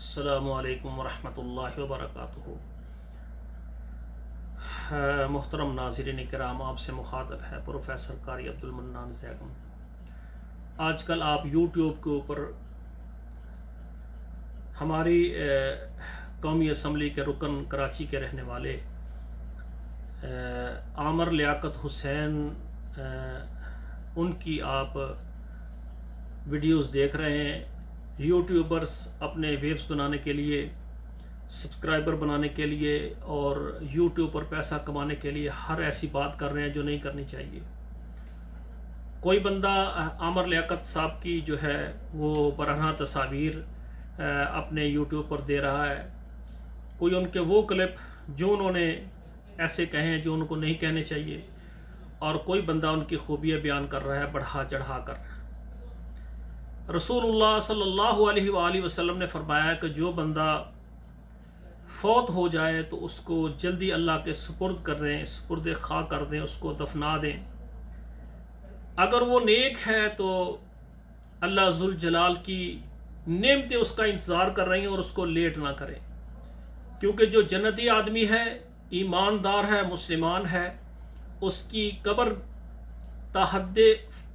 السلام علیکم ورحمۃ اللہ وبرکاتہ۔ محترم ناظرین کرام، آپ سے مخاطب ہے پروفیسر قاری عبدالمنان زیگم۔ آج کل آپ یوٹیوب کے اوپر ہماری قومی اسمبلی کے رکن کراچی کے رہنے والے عامر لیاقت حسین ان کی آپ ویڈیوز دیکھ رہے ہیں۔ یوٹیوبرز اپنے ویوز بنانے کے لیے، سبسکرائبر بنانے کے لیے اور یوٹیوب پر پیسہ کمانے کے لیے ہر ایسی بات کر رہے ہیں جو نہیں کرنی چاہیے۔ کوئی بندہ عامر لیاقت صاحب کی جو ہے وہ برہنہ تصاویر اپنے یوٹیوب پر دے رہا ہے، کوئی ان کے وہ کلپ جو انہوں نے ایسے کہیں جو ان کو نہیں کہنے چاہیے، اور کوئی بندہ ان کی خوبیاں بیان کر رہا ہے بڑھا چڑھا کر۔ رسول اللہ صلی اللہ علیہ وآلہ وسلم نے فرمایا کہ جو بندہ فوت ہو جائے تو اس کو جلدی اللہ کے سپرد کر دیں، سپرد خاک کر دیں، اس کو دفنا دیں۔ اگر وہ نیک ہے تو اللہ ذوالجلال کی نعمتیں اس کا انتظار کر رہی ہیں اور اس کو لیٹ نہ کریں، کیونکہ جو جنتی آدمی ہے، ایماندار ہے، مسلمان ہے، اس کی قبر تحد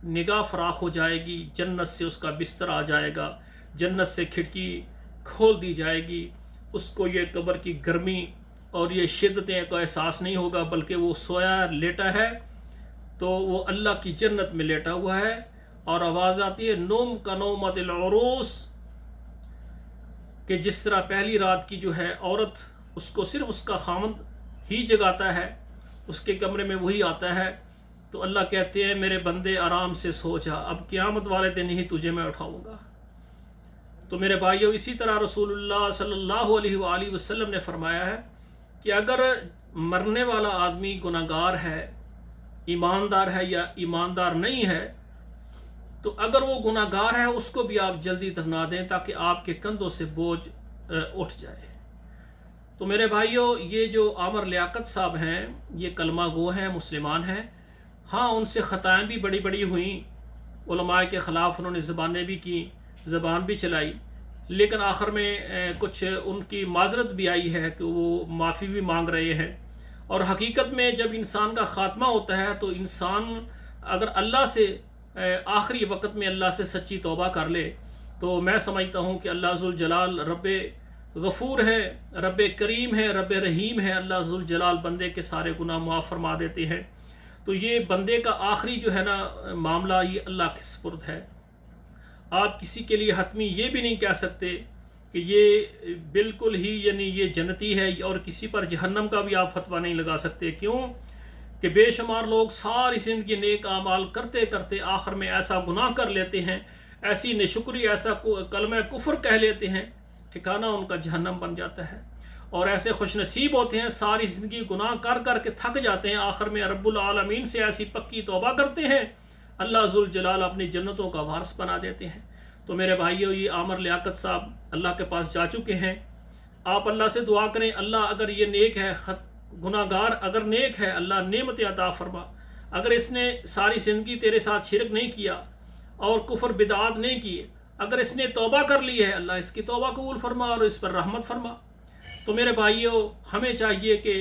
نگاہ فراخ ہو جائے گی، جنت سے اس کا بستر آ جائے گا، جنت سے کھڑکی کھول دی جائے گی، اس کو یہ قبر کی گرمی اور یہ شدتیں کا احساس نہیں ہوگا، بلکہ وہ سویا لیٹا ہے تو وہ اللہ کی جنت میں لیٹا ہوا ہے۔ اور آواز آتی ہے نوم کا نومت العروس، کہ جس طرح پہلی رات کی جو ہے عورت اس کو صرف اس کا خاوند ہی جگاتا ہے، اس کے کمرے میں وہی آتا ہے، تو اللہ کہتے ہیں میرے بندے آرام سے سو جا، اب قیامت والے دن ہی تجھے میں اٹھاؤں گا۔ تو میرے بھائیوں، اسی طرح رسول اللہ صلی اللہ علیہ وآلہ وسلم نے فرمایا ہے کہ اگر مرنے والا آدمی گناہگار ہے، ایماندار ہے یا ایماندار نہیں ہے، تو اگر وہ گناہگار ہے اس کو بھی آپ جلدی دفنا دیں تاکہ آپ کے کندھوں سے بوجھ اٹھ جائے۔ تو میرے بھائیوں، یہ جو عامر لیاقت صاحب ہیں یہ کلمہ گو ہیں، مسلمان ہیں۔ ہاں، ان سے خطائیں بھی بڑی بڑی ہوئیں، علماء کے خلاف انہوں نے زبانیں بھی کی، زبان بھی چلائی، لیکن آخر میں کچھ ان کی معذرت بھی آئی ہے کہ وہ معافی بھی مانگ رہے ہیں۔ اور حقیقت میں جب انسان کا خاتمہ ہوتا ہے تو انسان اگر اللہ سے آخری وقت میں اللہ سے سچی توبہ کر لے تو میں سمجھتا ہوں کہ اللہ ذوالجلال رب غفور ہے، رب کریم ہے، رب رحیم ہے۔ اللہ ذوالجلال بندے کے سارے گناہ معاف فرما دیتے ہیں۔ تو یہ بندے کا آخری جو ہے نا معاملہ یہ اللہ کے سپرد ہے۔ آپ کسی کے لیے حتمی یہ بھی نہیں کہہ سکتے کہ یہ بالکل ہی یعنی یہ جنتی ہے، اور کسی پر جہنم کا بھی آپ فتویٰ نہیں لگا سکتے۔ کیوں کہ بے شمار لوگ ساری زندگی نیک اعمال کرتے کرتے آخر میں ایسا گناہ کر لیتے ہیں، ایسی ناشکری، ایسا کلمہ کفر کہہ لیتے ہیں، ٹھکانہ ان کا جہنم بن جاتا ہے۔ اور ایسے خوش نصیب ہوتے ہیں ساری زندگی گناہ کر کر کے تھک جاتے ہیں، آخر میں رب العالمین سے ایسی پکی توبہ کرتے ہیں، اللہ ذوالجلال اپنی جنتوں کا وارث بنا دیتے ہیں۔ تو میرے بھائیوں، یہ عامر لیاقت صاحب اللہ کے پاس جا چکے ہیں۔ آپ اللہ سے دعا کریں، اللہ اگر یہ نیک ہے، گناہگار اگر نیک ہے، اللہ نعمت عطا فرما۔ اگر اس نے ساری زندگی تیرے ساتھ شرک نہیں کیا اور کفر بدعات نہیں کی، اگر اس نے توبہ کر لی ہے، اللہ اس کی توبہ قبول فرما اور اس پر رحمت فرما۔ تو میرے بھائیوں، ہمیں چاہیے کہ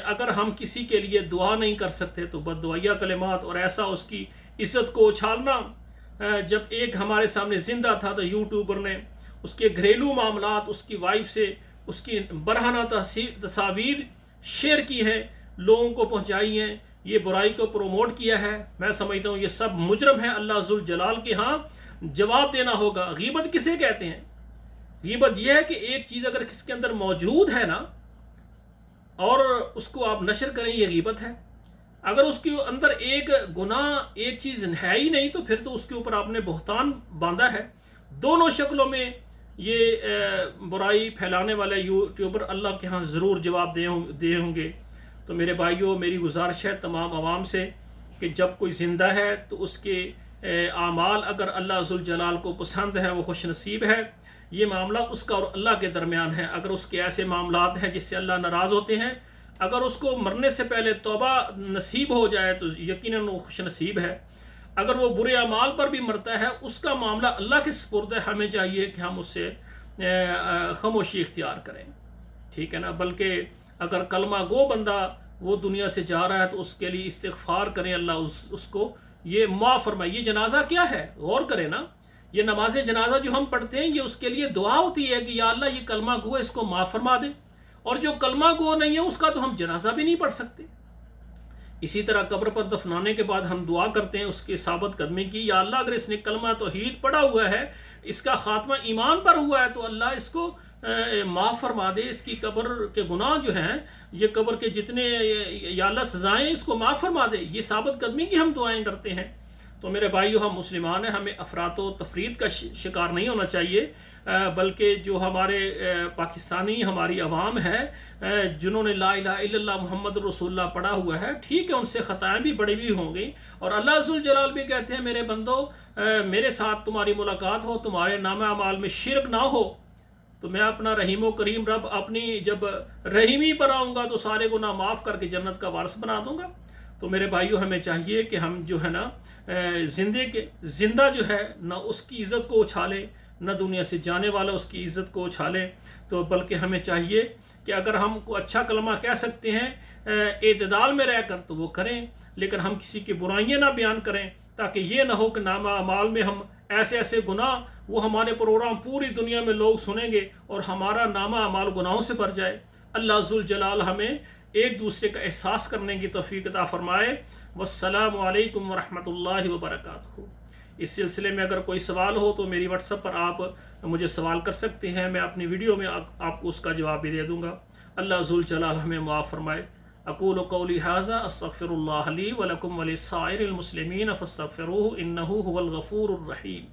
اگر ہم کسی کے لیے دعا نہیں کر سکتے تو بد دعائیہ کلمات اور ایسا اس کی عزت کو اچھالنا۔ جب ایک ہمارے سامنے زندہ تھا تو یوٹیوبر نے اس کے گھریلو معاملات، اس کی وائف سے اس کی برہنہ تصاویر شیئر کی ہیں، لوگوں کو پہنچائی ہیں، یہ برائی کو پروموٹ کیا ہے۔ میں سمجھتا ہوں یہ سب مجرم ہیں، اللہ ذوالجلال کے ہاں جواب دینا ہوگا۔ غیبت کسے کہتے ہیں؟ غیبت یہ ہے کہ ایک چیز اگر کس کے اندر موجود ہے نا اور اس کو آپ نشر کریں، یہ غیبت ہے۔ اگر اس کے اندر ایک گناہ، ایک چیز ہے ہی نہیں تو پھر تو اس کے اوپر آپ نے بہتان باندھا ہے۔ دونوں شکلوں میں یہ برائی پھیلانے والے یوٹیوبر اللہ کے ہاں ضرور جواب دے ہوں گے۔ تو میرے بھائیوں، میری گزارش ہے تمام عوام سے کہ جب کوئی زندہ ہے تو اس کے اعمال اگر اللہ ذوالجلال کو پسند ہیں، وہ خوش نصیب ہے۔ یہ معاملہ اس کا اور اللہ کے درمیان ہے۔ اگر اس کے ایسے معاملات ہیں جس سے اللہ ناراض ہوتے ہیں، اگر اس کو مرنے سے پہلے توبہ نصیب ہو جائے تو یقیناً وہ خوش نصیب ہے۔ اگر وہ برے اعمال پر بھی مرتا ہے، اس کا معاملہ اللہ کے سپرد ہے۔ ہمیں چاہیے کہ ہم اس سے خاموشی اختیار کریں، ٹھیک ہے نا۔ بلکہ اگر کلمہ گو بندہ وہ دنیا سے جا رہا ہے تو اس کے لیے استغفار کریں، اللہ اس کو یہ معاف فرمائے۔ یہ جنازہ کیا ہے، غور کریں نا، یہ نماز جنازہ جو ہم پڑھتے ہیں یہ اس کے لیے دعا ہوتی ہے کہ یا اللہ یہ کلمہ گو ہے، اس کو معاف فرما دے، اور جو کلمہ گو نہیں ہے اس کا تو ہم جنازہ بھی نہیں پڑھ سکتے۔ اسی طرح قبر پر دفنانے کے بعد ہم دعا کرتے ہیں اس کے ثابت قدمی کی، یا اللہ اگر اس نے کلمہ توحید پڑھا ہوا ہے، اس کا خاتمہ ایمان پر ہوا ہے، تو اللہ اس کو معاف فرما دے، اس کی قبر کے گناہ جو ہیں، یہ قبر کے جتنے یا اللہ سزائیں اس کو معاف فرما دے۔ یہ ثابت قدمی کی ہم دعائیں کرتے ہیں۔ تو میرے بھائیو، ہم مسلمان ہیں، ہمیں افراط و تفرید کا شکار نہیں ہونا چاہیے، بلکہ جو ہمارے پاکستانی ہماری عوام ہے جنہوں نے لا الہ الا اللہ محمد رسول اللہ پڑھا ہوا ہے، ٹھیک ہے ان سے خطائیں بھی بڑی بھی ہوں گی، اور اللہ ذوالجلال بھی کہتے ہیں میرے بندو میرے ساتھ تمہاری ملاقات ہو، تمہارے نامہ اعمال میں شرک نہ ہو، تو میں اپنا رحیم و کریم رب اپنی جب رحیمی پر آؤں گا تو سارے گناہ معاف کر کے جنت کا وارث بنا دوں گا۔ تو میرے بھائیو، ہمیں چاہیے کہ ہم جو ہے نا زندہ جو ہے نہ اس کی عزت کو اچھالے، نہ دنیا سے جانے والا اس کی عزت کو اچھالے، تو بلکہ ہمیں چاہیے کہ اگر ہم کو اچھا کلمہ کہہ سکتے ہیں اعتدال میں رہ کر تو وہ کریں، لیکن ہم کسی کی برائیاں نہ بیان کریں، تاکہ یہ نہ ہو کہ نامہ اعمال میں ہم ایسے ایسے گناہ، وہ ہمارے پروگرام پوری دنیا میں لوگ سنیں گے اور ہمارا نامہ اعمال گناہوں سے بھر جائے۔ اللہ ذوالجلال ہمیں ایک دوسرے کا احساس کرنے کی توفیق عطا فرمائے۔ والسلام علیکم ورحمۃ اللہ وبرکاتہ۔ اس سلسلے میں اگر کوئی سوال ہو تو میری واٹس ایپ پر آپ مجھے سوال کر سکتے ہیں، میں اپنی ویڈیو میں آپ کو اس کا جواب بھی دے دوں گا۔ اللہ ذوالجلال ہمیں معاف فرمائے۔ اقول قولی ھذا استغفر اللہ لی ولکم ولسائر المسلمین فاستغفروہ انہ ھو الغفور الرحیم۔